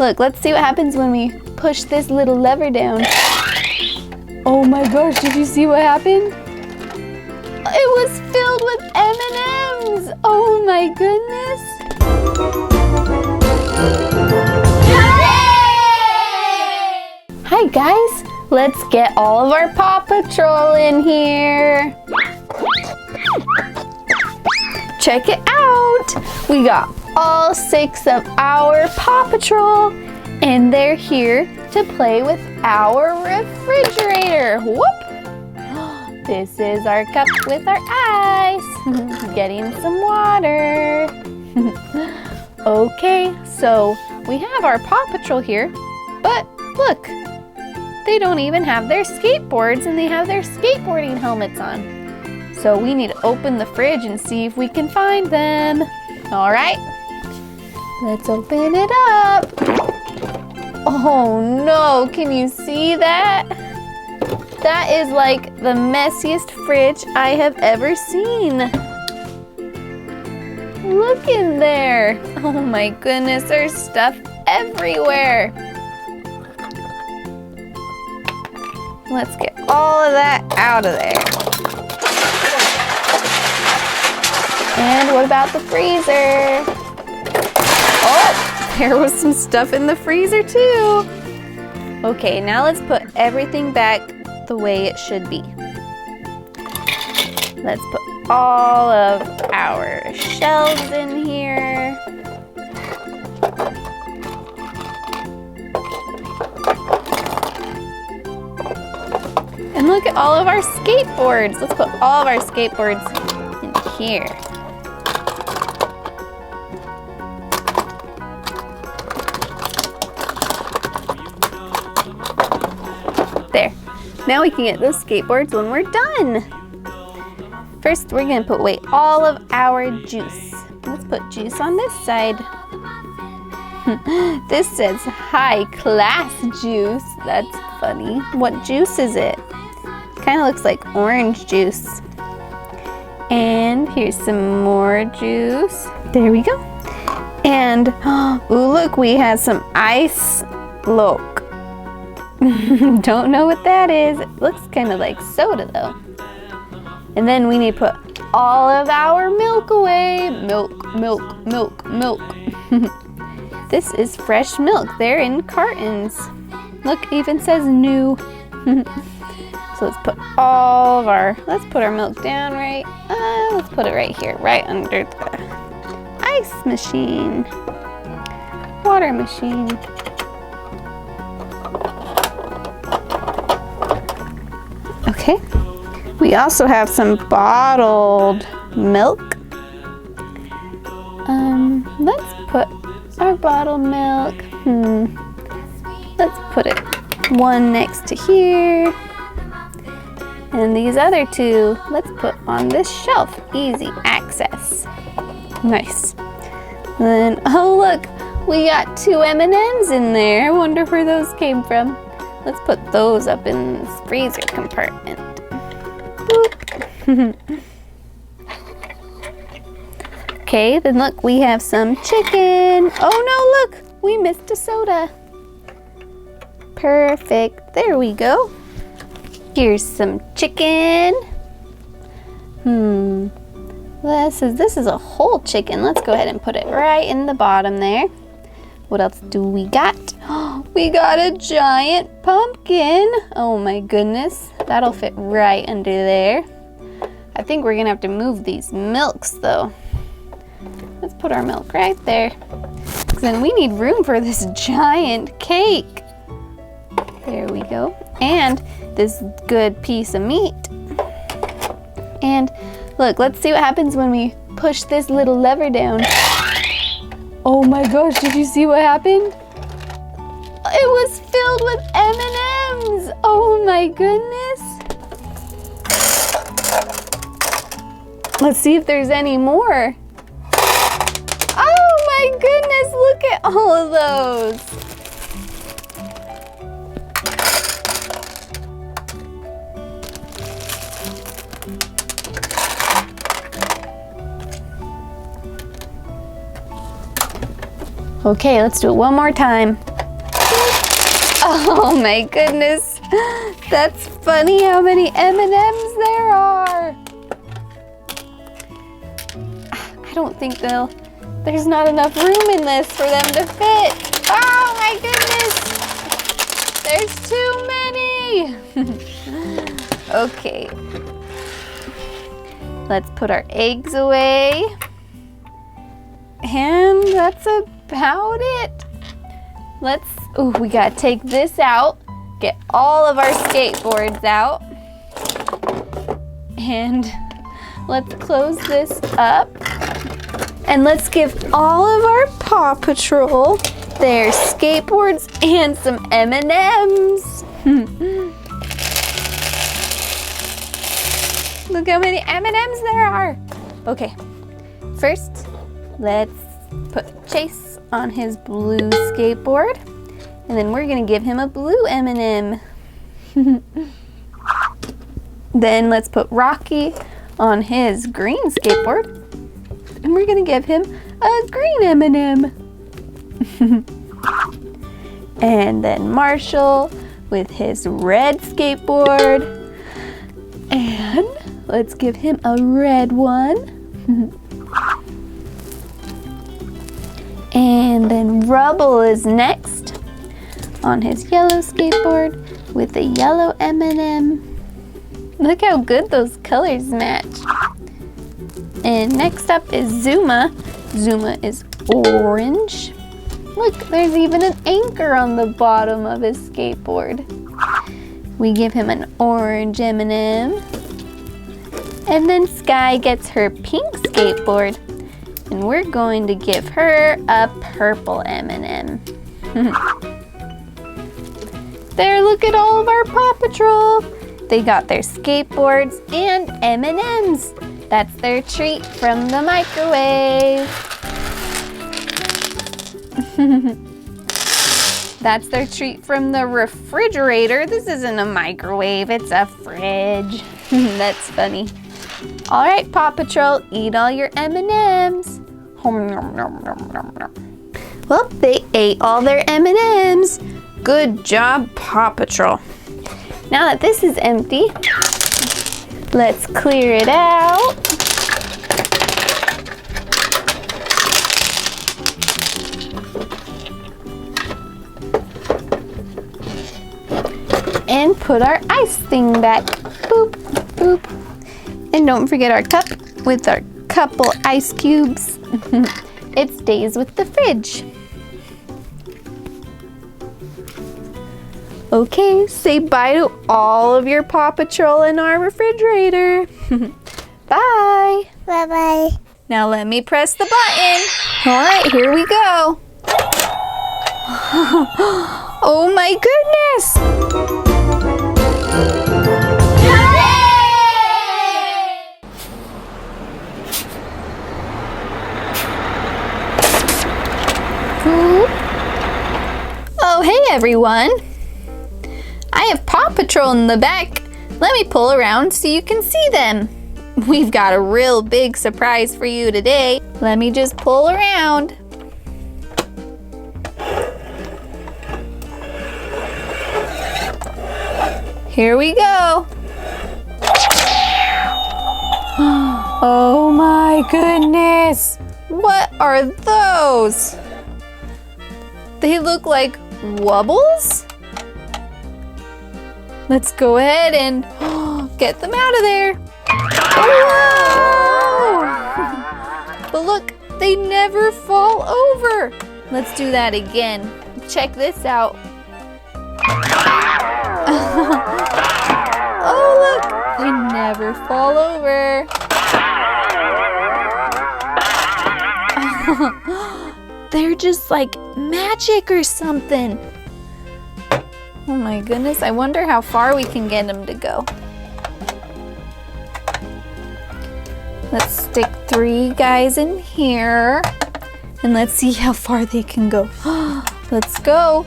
Look, let's see what happens when we push this little lever down. Oh my gosh, did you see what happened? It was filled with M&Ms. Oh my goodness. Hi guys, let's get all of our Paw Patrol in here. Check it out. We got all 6 of our Paw Patrol and they're here to play with our refrigerator. Whoop! This is our cup with our ice. Getting some water. Okay, so we have our Paw Patrol here, but look, they don't even have their skateboards and they have their skateboarding helmets on. So we need to open the fridge and see if we can find them. All right, let's open it up. Oh no, can you see that? That is like the messiest fridge I have ever seen. Look in there. Oh my goodness, there's stuff everywhere. Let's get all of that out of there. And what about the freezer? Oh, there was some stuff in the freezer too. Okay, now let's put everything back the way it should be. Let's put all of our shelves in here. And look at all of our skateboards. Let's put all of our skateboards in here. There. Now we can get those skateboards when we're done. First, we're gonna put away all of our juice. Let's put juice on this side. This says high class juice. That's funny. What juice is it? Kind of looks like orange juice. And here's some more juice. There we go. And ooh, look, we have some ice look. Don't know what that is. It looks kind of like soda though. And then we need to put all of our milk away. Milk, milk, milk, milk. This is fresh milk. They're in cartons. Look, even says new. So let's put all of our, let's put our milk down right, let's put it right here, right under the ice machine, water machine. Okay, we also have some bottled milk. Let's put our bottled milk, let's put it one next to here. And these other two, let's put on this shelf, easy access. Nice. And then, oh look, we got 2 M&Ms in there. I wonder where those came from. Let's put those up in this freezer compartment. Boop. Okay, then look, we have some chicken. Oh no, look, we missed a soda. Perfect, there we go. Here's some chicken. This is a whole chicken. Let's go ahead and put it right in the bottom there. What else do we got? We got a giant pumpkin. Oh my goodness. That'll fit right under there. I think we're gonna have to move these milks though. Let's put our milk right there. Because then we need room for this giant cake. There we go. And this good piece of meat. And look, let's see what happens when we push this little lever down. Oh my gosh, did you see what happened? It was filled with M&Ms. Oh my goodness. Let's see if there's any more. Oh my goodness, look at all of those. Okay, let's do it one more time. Oh my goodness. That's funny how many M&Ms there are. I don't think there's not enough room in this for them to fit. Oh my goodness. There's too many. Okay. Let's put our eggs away. And that's about it. We gotta take this out, get all of our skateboards out, and let's close this up. And let's give all of our Paw Patrol their skateboards and some M&Ms. Look how many M&Ms there are. Okay, first, let's put Chase on his blue skateboard, and then we're gonna give him a blue M&M. Then let's put Rocky on his green skateboard, and we're gonna give him a green M&M. And then Marshall with his red skateboard, and let's give him a red one. And then Rubble is next on his yellow skateboard with a yellow M&M. Look how good those colors match. And next up is Zuma. Zuma is orange. Look, there's even an anchor on the bottom of his skateboard. We give him an orange M&M. And then Skye gets her pink skateboard. And we're going to give her a purple M&M. There, look at all of our Paw Patrol. They got their skateboards and M&Ms. That's their treat from the microwave. That's their treat from the refrigerator. This isn't a microwave, it's a fridge. That's funny. All right, Paw Patrol, eat all your M&Ms. Well, they ate all their M&Ms. Good job, Paw Patrol. Now that this is empty, let's clear it out. And put our ice thing back. Boop, boop. And don't forget our cup with our couple ice cubes. It stays with the fridge. Okay, say bye to all of your Paw Patrol in our refrigerator. Bye. Bye-bye. Now let me press the button. All right, here we go. Oh my goodness. Oh, hey everyone. I have Paw Patrol in the back. Let me pull around so you can see them. We've got a real big surprise for you today. Let me just pull around. Here we go. Oh my goodness. What are those? They look like wobbles? Let's go ahead and get them out of there. Whoa! But look, they never fall over. Let's do that again. Check this out. Oh, look, they never fall over. They're just like magic or something. Oh my goodness, I wonder how far we can get them to go. Let's stick 3 guys in here and let's see how far they can go. Let's go.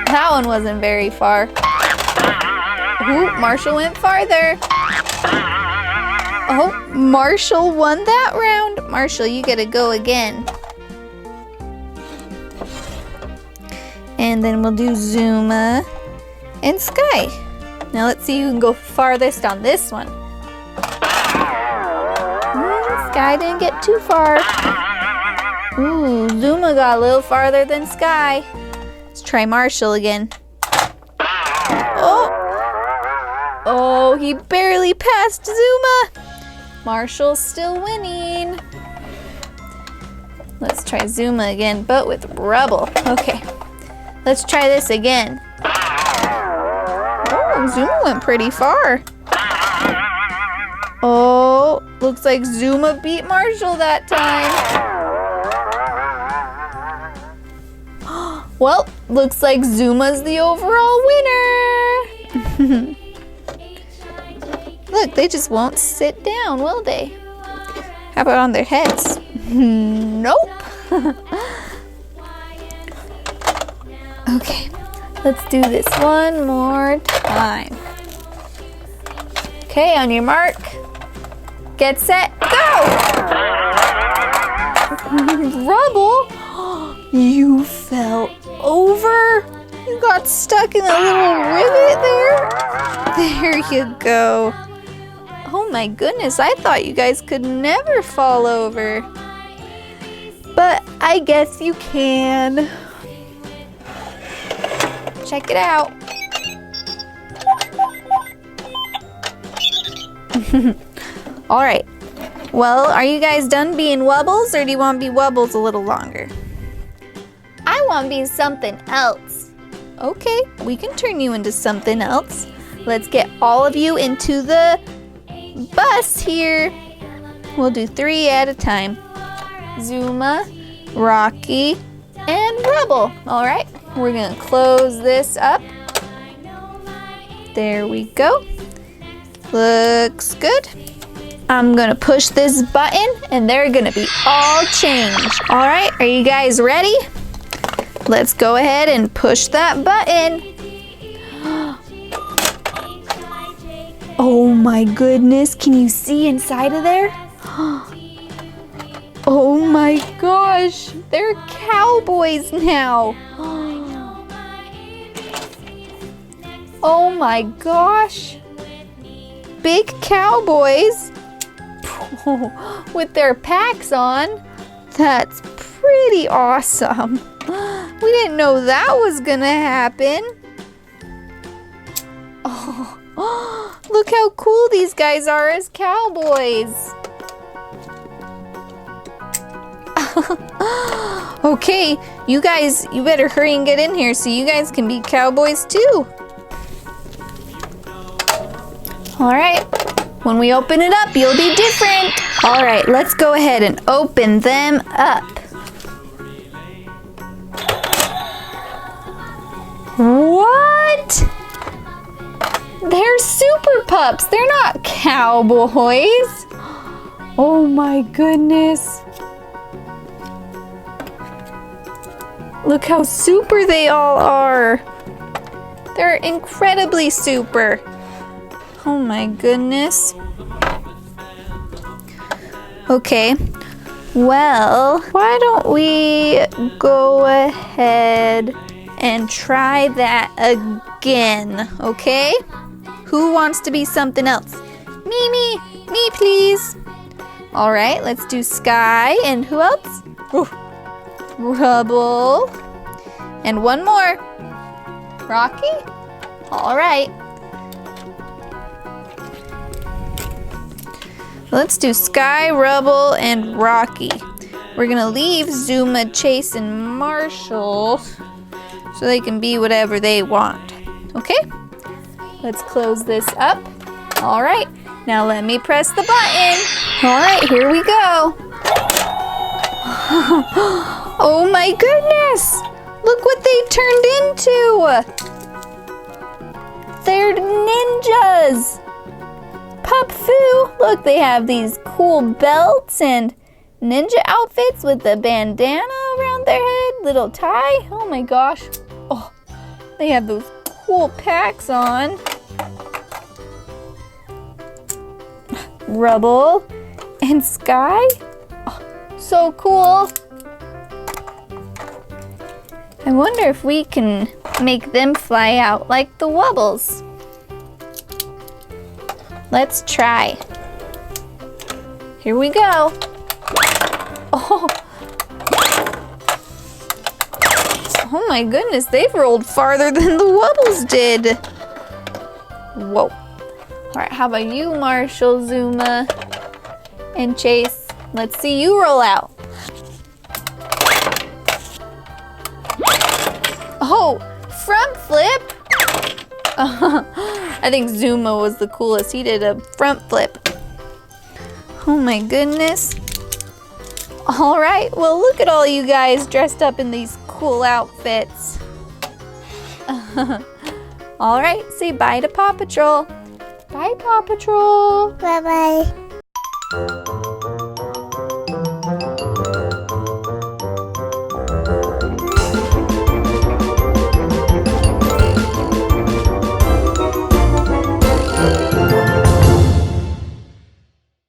That one wasn't very far. Ooh, Marshall went farther. Oh, Marshall won that round. Marshall, you gotta go again. And then we'll do Zuma and Skye. Now let's see who can go farthest on this one. Skye didn't get too far. Ooh, Zuma got a little farther than Skye. Let's try Marshall again. Oh, he barely passed Zuma. Marshall's still winning. Let's try Zuma again, but with rubble. Okay, let's try this again. Oh, Zuma went pretty far. Oh, looks like Zuma beat Marshall that time. Well, looks like Zuma's the overall winner. Look, they just won't sit down, will they? How about on their heads? Nope. Okay, let's do this one more time. Okay, on your mark, get set, go! Rubble, you fell over. You got stuck in a little rivet there. There you go. Oh my goodness, I thought you guys could never fall over. But I guess you can. Check it out. All right. Well, are you guys done being Wubbles, or do you want to be Wubbles a little longer? I want to be something else. Okay, we can turn you into something else. Let's get all of you into the bus here. We'll do 3 at a time. Zuma, Rocky, and Rubble. All right, we're gonna close this up. There we go. Looks good. I'm gonna push this button and they're gonna be all changed. All right, are you guys ready? Let's go ahead and push that button. Oh my goodness, can you see inside of there? Oh my gosh, they're cowboys now. Oh my gosh. Big cowboys with their packs on. That's pretty awesome. We didn't know that was gonna happen. Oh, look how cool these guys are as cowboys. Okay, you guys, you better hurry and get in here so you guys can be cowboys too. All right, when we open it up, you'll be different. All right, let's go ahead and open them up. What? They're super pups. They're not cowboys. Oh my goodness. Look how super they all are. They're incredibly super. Oh my goodness. Okay, well, why don't we go ahead and try that again, okay? Who wants to be something else? Me, please. All right, let's do Skye, and who else? Ooh. Rubble, and one more. Rocky? All right. Let's do Skye, Rubble, and Rocky. We're gonna leave Zuma, Chase, and Marshall so they can be whatever they want. Okay? Let's close this up. All right, now let me press the button. All right, here we go. Oh my goodness! Look what they turned into! They're ninjas! Pup Foo! Look, they have these cool belts and ninja outfits with the bandana around their head, little tie. Oh my gosh. Oh, they have those cool packs on. Rubble and Skye. Oh, so cool. I wonder if we can make them fly out like the Wubbles. Let's try. Here we go. Oh. Oh my goodness, they've rolled farther than the Wubbles did. Whoa. All right, how about you, Marshall, Zuma, and Chase? Let's see you roll out. Oh, front flip. I think Zuma was the coolest. He did a front flip. Oh my goodness. All right, well, look at all you guys dressed up in these cool outfits. All right, say bye to Paw Patrol. Bye, Paw Patrol. Bye-bye.